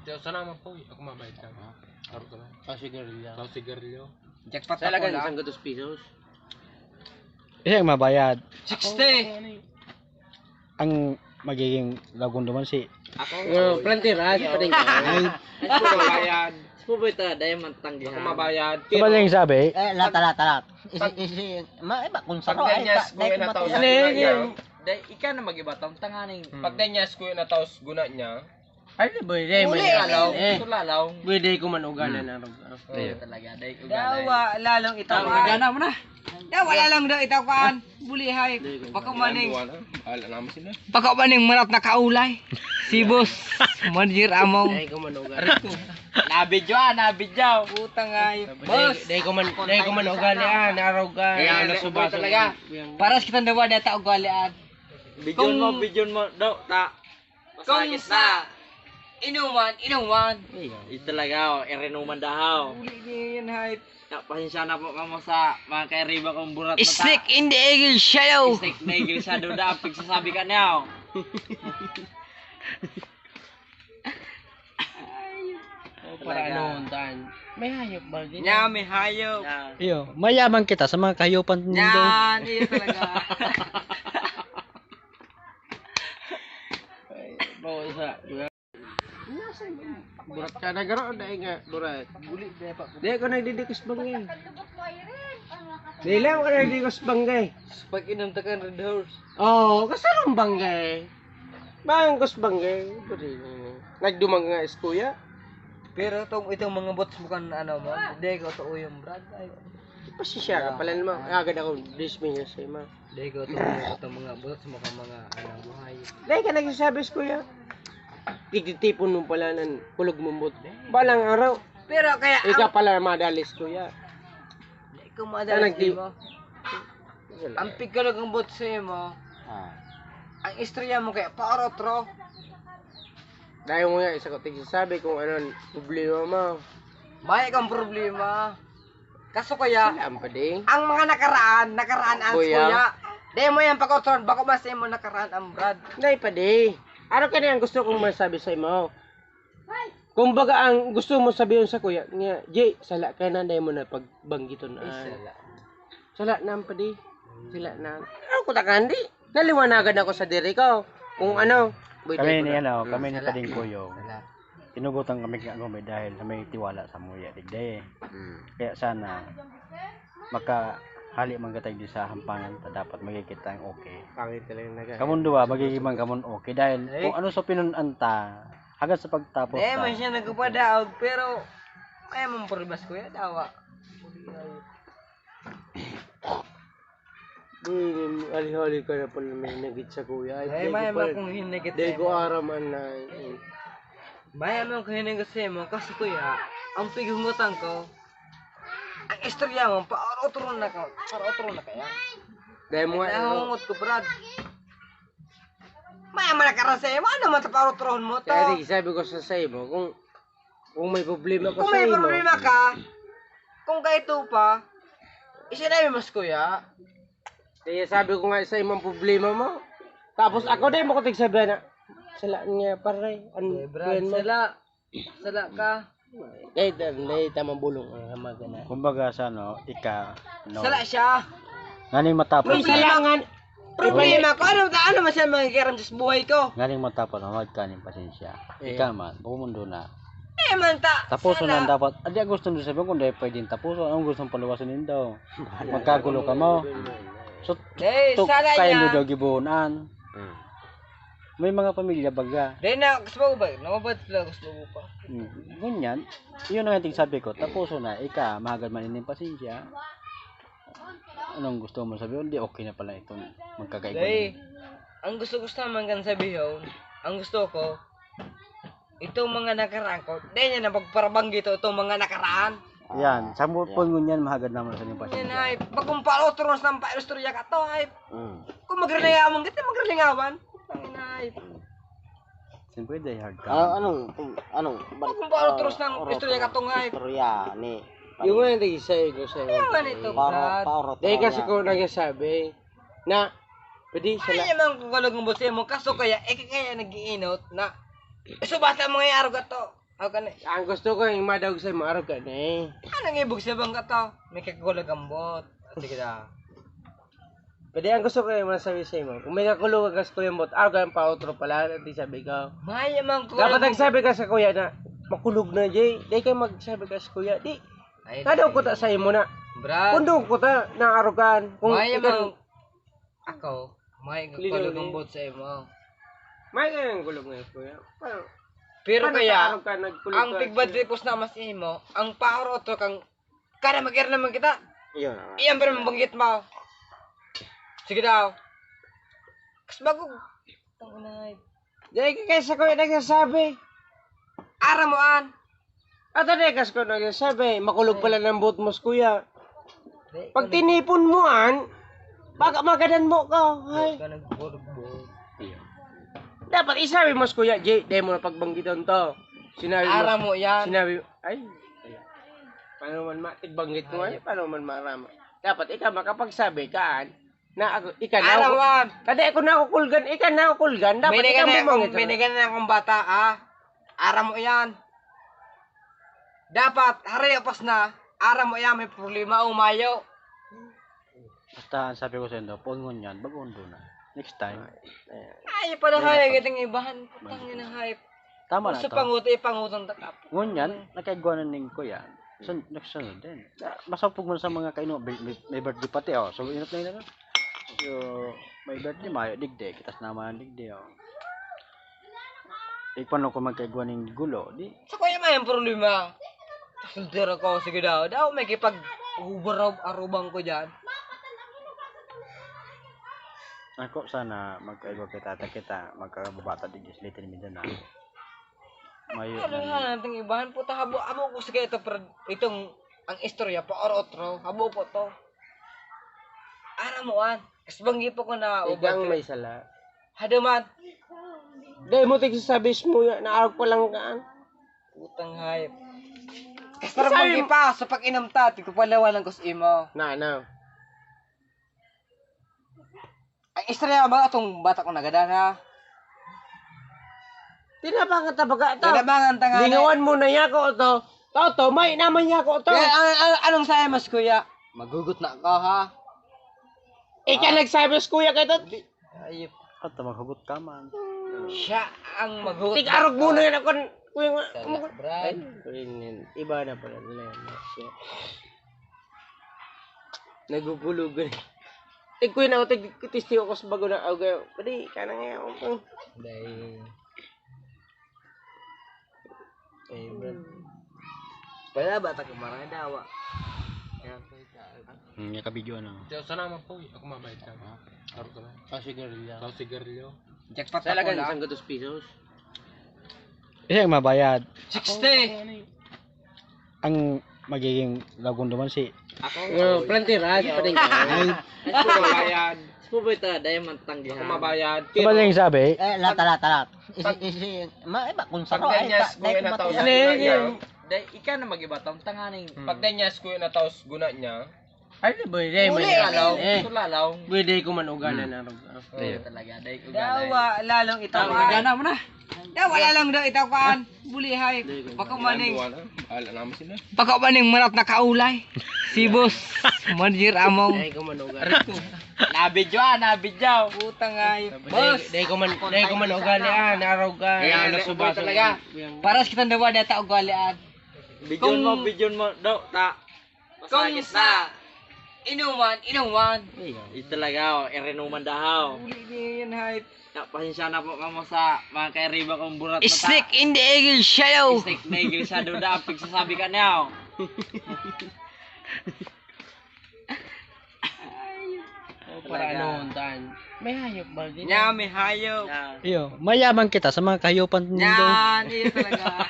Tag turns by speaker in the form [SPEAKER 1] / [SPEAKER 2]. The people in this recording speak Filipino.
[SPEAKER 1] Diyo sana naman po, ako mabayad ka. Araw ka lang. Sa sigarilyo.
[SPEAKER 2] Jackpot
[SPEAKER 3] Sa lagan
[SPEAKER 2] ako
[SPEAKER 3] isang 2 pesos.
[SPEAKER 4] Isa ang mabayad.
[SPEAKER 2] 60.
[SPEAKER 4] Ang magiging lagun naman si
[SPEAKER 3] Ako, plantiras, pading ka.
[SPEAKER 1] Ako mabayad.
[SPEAKER 3] Pupunta, dahil mantanggihan.
[SPEAKER 1] Ako mabayad.
[SPEAKER 4] Sa baling sabi,
[SPEAKER 2] Lahat. Isi, maiba kung saro ay
[SPEAKER 1] Pagdanyas ko na taos
[SPEAKER 3] Ano
[SPEAKER 1] guna niya.
[SPEAKER 3] yun? Dahil ikaw na mag-ibatang tanganing.
[SPEAKER 1] Pagdanyas ko na taos guna niya.
[SPEAKER 3] Ay, di ba? Dahil
[SPEAKER 2] Uli,
[SPEAKER 3] lalaw.
[SPEAKER 2] eh.
[SPEAKER 3] Ito lalaw.
[SPEAKER 1] Pwede ko man ugalan na.
[SPEAKER 3] Dahil talaga, dahil ko
[SPEAKER 2] Dawa lalong itaw.
[SPEAKER 3] Gana mo na.
[SPEAKER 2] Dawa lalong daw itaw kan. Bulihay. Pagkumaning.
[SPEAKER 1] Ala naman sila.
[SPEAKER 2] Pagkumaning manat na kaulay. Sibos. Manjir among.
[SPEAKER 3] Dahil ko man ugalan. Nabidyo.
[SPEAKER 2] Putang ay. Boss.
[SPEAKER 3] Dahil ko man ugalan. Naraw ka.
[SPEAKER 1] Kaya nasubas talaga.
[SPEAKER 2] Para sa kitang dawa data ugalian.
[SPEAKER 3] Bidyon mo. Daw, ta.
[SPEAKER 2] Kung sa inuman.
[SPEAKER 3] Ito talaga, irinuman dahaw.
[SPEAKER 2] Uli din hype.
[SPEAKER 3] Pasensya na po kamo sa mga kairiba kong burat mata.
[SPEAKER 2] Snake in the eagle shadow.
[SPEAKER 3] Snake na igil sa duda. Pagsasabi ka niyaw. Para ano tan. May hayop ba?
[SPEAKER 2] Nya may hayop.
[SPEAKER 4] iyo, mayaman kita sa mga kahayupan nindo.
[SPEAKER 2] Yan, iyo talaga.
[SPEAKER 3] Bawa sa burat ka na garo dahil nga burat.
[SPEAKER 2] Bulit na pa.
[SPEAKER 3] Di ako nagdidikos bangay. Di lang ako nagdidikos bangay.
[SPEAKER 2] Pag inamtakan red horse.
[SPEAKER 3] Oo, kasarang bangay. Bangkos bangay. Nagdumang nga is kuya.
[SPEAKER 2] Pero itong mga bots mo kan ano mo, hindi ko to yung brad. Ay,
[SPEAKER 3] Pasensya ka pala naman. Agad ako dismiss sa ima.
[SPEAKER 2] hindi ko to itong mga bots mo kan mga anong buhay.
[SPEAKER 3] Dahil ka nagsasabi is kuya. Tigtitipon mo pala ng kulog mumbot. Balang araw.
[SPEAKER 2] Pero kaya
[SPEAKER 3] Ikaw pala madalis kuya.
[SPEAKER 2] hindi ko madalas
[SPEAKER 3] nagdi-
[SPEAKER 2] mo. Ang pigkalog ng bots mo, ang istorya mo kaya paorotro.
[SPEAKER 3] Dahil mo nga isa ko tigsasabi kung ano problema mo.
[SPEAKER 2] May kang problema. Kaso kaya,
[SPEAKER 3] Alam pa din.
[SPEAKER 2] ang mga nakaraan ang
[SPEAKER 3] Kuya.
[SPEAKER 2] kuya. Di mo yan pagkotron, bako mas mo nakaraan ang brad.
[SPEAKER 3] Dahil pa din. Ano ka ang gusto kong masabi sa imo? Kung baga ang gusto mo sabihin sa kuya, nga, Jay, sala ka na dahil mo na pagbanggiton. Sala na pa di. Sala na. Ano ko takandi? Naliwanagan ako sa diri ko. Kung ano.
[SPEAKER 4] Kami ni ano, kami ni Pading Kuyo. Tinugutan kami nga gumi dahil may tiwala sa muya digday. Kaya sana makahali man katay di sa hampangan ta dapat magkikita ang okay.
[SPEAKER 3] Pangit talaga naga.
[SPEAKER 4] Kamon duwa magiging man kamon okay dahil kung ano sa pinunanta hanggang sa pagtapos
[SPEAKER 2] Eh, man
[SPEAKER 4] ta.
[SPEAKER 2] siya nagpadaog, pero kaya mong problema kuya, dawa.
[SPEAKER 3] Ali-hali ka na pala may nagit sa kuya.
[SPEAKER 2] Ay, may mo kung hinigit
[SPEAKER 3] Dahil ko
[SPEAKER 2] mo.
[SPEAKER 3] araman na.
[SPEAKER 2] May mo kung hinigit mo, kasi kuya, ang pigungutan ko, ang istorya mo, paorotron na kaya.
[SPEAKER 3] Dahil mo nga.
[SPEAKER 2] Nahangungot ko, Brad. May mo nakarasay mo, ano man sa paorotron mo to?
[SPEAKER 3] Kaya di, sabi ko sa mo, kung may problema ko
[SPEAKER 2] Kung
[SPEAKER 3] sa
[SPEAKER 2] may
[SPEAKER 3] imo.
[SPEAKER 2] problema ka, kung kaito pa, isinabi mas kuya,
[SPEAKER 3] Kaya sabi ko nga sa imong problema mo. Tapos ako din mo ko tigsabi na. Sala nga pare. Ano
[SPEAKER 2] Brad,
[SPEAKER 3] mo?
[SPEAKER 2] sala ka.
[SPEAKER 3] Dahil tamang bulong ang hamaga na.
[SPEAKER 4] Kumbaga sa no, no.
[SPEAKER 2] Sala siya.
[SPEAKER 4] Nganing matapos.
[SPEAKER 3] May salangan.
[SPEAKER 2] Problema ko, ano man siya magkikiram sa buhay ko?
[SPEAKER 4] Nganing matapos wag kaning pasensya. Ika man, bumundo na.
[SPEAKER 2] Eh man ta.
[SPEAKER 4] Tapuson na dapat. Adi gusto nyo sabihin kung dahil pwedeng tapuson. Anong gusto paluwasan din daw? Magkagulo ka mo. So,
[SPEAKER 2] Eh,
[SPEAKER 4] tuk
[SPEAKER 2] sala
[SPEAKER 4] kayo
[SPEAKER 2] niya.
[SPEAKER 4] daw gibuunan. May mga pamilya baga.
[SPEAKER 2] Dahil na, gusto mo ba? Namabad sila, gusto mo pa.
[SPEAKER 4] Ganyan. Yun ang ating sabi ko. Tapuson na. Ika, mahagad man ining pasensya. Anong gusto mo sabihin? Hindi, okay na pala itong magkakaiba.
[SPEAKER 2] Dahil, ang gusto naman kan sabihin, ang gusto ko, itong mga nakaraan ko, dahil niya na pagparabanggi itong mga nakaraan.
[SPEAKER 4] Yan. Sa po ngunyan, mahagad naman sa inyong
[SPEAKER 2] Yan
[SPEAKER 4] pasensya.
[SPEAKER 2] ay, pag kumpalo, turos ng pailostorya ka to, ay, kung magrelingawan, gati magrelingawan. Ang inay.
[SPEAKER 4] Siyempre, die hard ka.
[SPEAKER 3] Anong?
[SPEAKER 2] Pag kumpalo, turos ng istorya ka to, ay.
[SPEAKER 3] Istorya ni. Yung nga tigisa ko sa
[SPEAKER 2] Yung ganito, Brad.
[SPEAKER 3] Dahil kasi ko nagsasabi na pwede
[SPEAKER 2] Ay,
[SPEAKER 3] sila.
[SPEAKER 2] naman kung kalog ng boss mo, kaso kaya, kaya nag-iinot na, subasa mo ngayaro ka to. Ako ka na.
[SPEAKER 3] Ang gusto ko yung madawag sa mo araw ka na eh.
[SPEAKER 2] Anong ibog sa bang to? May kagulag ambot. Sige na.
[SPEAKER 3] Pwede ang gusto ko yung masabi sa mo. Kung may kakulungan ka sa kuya mo, araw ka ng pa-outro pala, hindi sabi ka.
[SPEAKER 2] May amang ko.
[SPEAKER 3] Dapat nagsabi ka sa kuya na makulog na Jay. Di kayo magsabi ka sa kuya. Di. Kadaw ko ta sa imo na.
[SPEAKER 2] Brad.
[SPEAKER 3] Kundong ko ta na arugan. Kung
[SPEAKER 2] May
[SPEAKER 3] ikan,
[SPEAKER 2] amang ako. May
[SPEAKER 3] Lino,
[SPEAKER 2] kagulag
[SPEAKER 3] eh.
[SPEAKER 2] ambot sa imo.
[SPEAKER 3] may kayang kulog na kuya.
[SPEAKER 2] Pero
[SPEAKER 3] Paano
[SPEAKER 2] kaya,
[SPEAKER 3] araw ka nagkulog
[SPEAKER 2] ang
[SPEAKER 3] ka?
[SPEAKER 2] tigbadripos na mas imo, ang paro to kang kada mag-air naman kita.
[SPEAKER 3] Iyon.
[SPEAKER 2] Iyan pero mabanggit mo. Sige daw. Kas bago. Tangunay.
[SPEAKER 3] Di kayo sa kuya nagsasabi.
[SPEAKER 2] Ara mo an.
[SPEAKER 3] At adekas ko nagsasabi, makulog pala ng boot mo kuya. Pag tinipon mo an, baka magadan mo ka. Ay.
[SPEAKER 2] Ka nagburbog.
[SPEAKER 3] Dapat isabi mo kuya, Jay, di mo na pagbanggitan to. Sinabi mo.
[SPEAKER 2] Ara mo yan.
[SPEAKER 3] Sinabi, ay. Paano man matigbanggit mo ay, paano man marama. Dapat ikaw makapagsabi kaan na ako, ikaw na
[SPEAKER 2] Ara
[SPEAKER 3] ako.
[SPEAKER 2] mo an.
[SPEAKER 3] Kada ako nakukulgan, ikaw nakukulgan. Dapat ikaw bumangit.
[SPEAKER 2] Binigyan na akong bata ah. Ara mo yan. Dapat, hari pas na. Ara mo yan, may problema umayo.
[SPEAKER 4] Basta ang sabi ko sa inyo, pungon yan, bagoon doon na. Next time.
[SPEAKER 2] Ay, pa na hayag itong ibahan. Putangin ng hayop.
[SPEAKER 4] Tama na
[SPEAKER 2] Sa
[SPEAKER 4] to.
[SPEAKER 2] pangutang takap.
[SPEAKER 4] Ngun yan, nakaiguanan ng ko yan. Nagsunod din. Masapog mo sa mga kaino, may birthday pati oh. So inot na yun. So, may birthday, mayo, digde. Kitas naman ang digde oh. Paano ko magkaiguan ng gulo, di?
[SPEAKER 2] Sa kuya may ang problema. Soltero ko, sige daw. Daw may kipag-ubaraw arubang ko dyan.
[SPEAKER 4] Ako sana magkaigwa kita magkababata din just later minsan na. Mayo
[SPEAKER 2] Ano
[SPEAKER 4] na.
[SPEAKER 2] nga natin ibahan po. Habo ko sige itong ang istorya pa or otro. Habo po to. Ara mo an. Kasbanggi po ko na
[SPEAKER 3] Igang may sala.
[SPEAKER 2] Haduman.
[SPEAKER 3] Dahil mo tigsasabi mo yan, na araw pa lang kaan.
[SPEAKER 2] Putang hayop. Kasbanggi pa sa pag-inom ta. Tigko palawalan ko sa imo.
[SPEAKER 3] Na.
[SPEAKER 2] Ang istorya ba itong bata ko nagadan ha?
[SPEAKER 3] Tinabangan tabaga ito.
[SPEAKER 2] Tinabangan ta nga.
[SPEAKER 3] Lingawan mo na yako ito. Toto, may naman yako ito.
[SPEAKER 2] Anong saya mas kuya? Magugot na ako ha.
[SPEAKER 3] Ika nagsabi sa kuya kayo ito.
[SPEAKER 2] Ayop.
[SPEAKER 4] At maghugot ka man.
[SPEAKER 2] Siya ang magugot.
[SPEAKER 3] Tig-arog muna yan ako. Kuya nga.
[SPEAKER 2] Brad.
[SPEAKER 3] Iba na pala nila yan. Nagugulugan. Kuya na ako, tig-tisti ako sa bago na agaw. Pwede, ka na nga ako.
[SPEAKER 2] Dahil. Eh, Brad. Pwede bata ko marami dawa.
[SPEAKER 4] Yung kabidyo na.
[SPEAKER 1] Sana naman po, ako mabayad ka. Araw ka lang.
[SPEAKER 3] Sigarilyo.
[SPEAKER 1] Sa sigarilyo.
[SPEAKER 2] Jackpot ako
[SPEAKER 3] Talaga,
[SPEAKER 2] lang.
[SPEAKER 3] isang gatos pesos.
[SPEAKER 4] Isa yung mabayad.
[SPEAKER 2] 60!
[SPEAKER 4] Ang magiging lagun naman si
[SPEAKER 3] Ako, plantiras, pading ka.
[SPEAKER 1] Ako mabayad.
[SPEAKER 2] Pupunta, diamond tanggihan.
[SPEAKER 1] Ako mabayad.
[SPEAKER 4] Ano ba yung sabi?
[SPEAKER 5] Talat. Iba kung saro ay
[SPEAKER 1] Pagdanyas, kuya na taos
[SPEAKER 3] Ano
[SPEAKER 1] guna
[SPEAKER 3] yun
[SPEAKER 1] niya.
[SPEAKER 2] Dahil ikaw na mag-ibatang tanganing.
[SPEAKER 1] Pagdanyas, kuya na taos guna niya.
[SPEAKER 3] Ay, pwede,
[SPEAKER 2] Uli,
[SPEAKER 3] may
[SPEAKER 2] lalaw.
[SPEAKER 3] eh.
[SPEAKER 2] Ito lalaw.
[SPEAKER 3] Pwede ko man ugalan na rin.
[SPEAKER 2] Dayo talaga, dayo ko dawa, lalong itawan. Gana mo na. Dawa, lalong daw itawan. Bulihay. Baka maning.
[SPEAKER 1] Ala naman sila.
[SPEAKER 2] Baka maning manat na kaulay. Sibos. Manjir among.
[SPEAKER 3] Dahil ko man ugalan.
[SPEAKER 2] Nabidyo. Putang ay. Boss.
[SPEAKER 3] Dahil ko man ugalan, naraw ka.
[SPEAKER 2] Ayan,
[SPEAKER 3] Nasubasa
[SPEAKER 2] talaga. Paras kita dawa data ugalian.
[SPEAKER 5] Bidyon mo daw ta.
[SPEAKER 2] Kung sa inuman.
[SPEAKER 5] Ito talaga, irenuman dahaw.
[SPEAKER 2] Uli niya yan hype.
[SPEAKER 5] Pasensya na po kamo sa mga kairiba kong burat na
[SPEAKER 2] Snake in the eagle shadow.
[SPEAKER 5] Snake na igil sa duda, pagsasabi ka niyaw.
[SPEAKER 3] Para ano, tan. May hayop ba?
[SPEAKER 2] Nya, may hayop.
[SPEAKER 4] Iyo, mayaman kita sa mga kahiyupan nindo.
[SPEAKER 2] Yan, iyo talaga.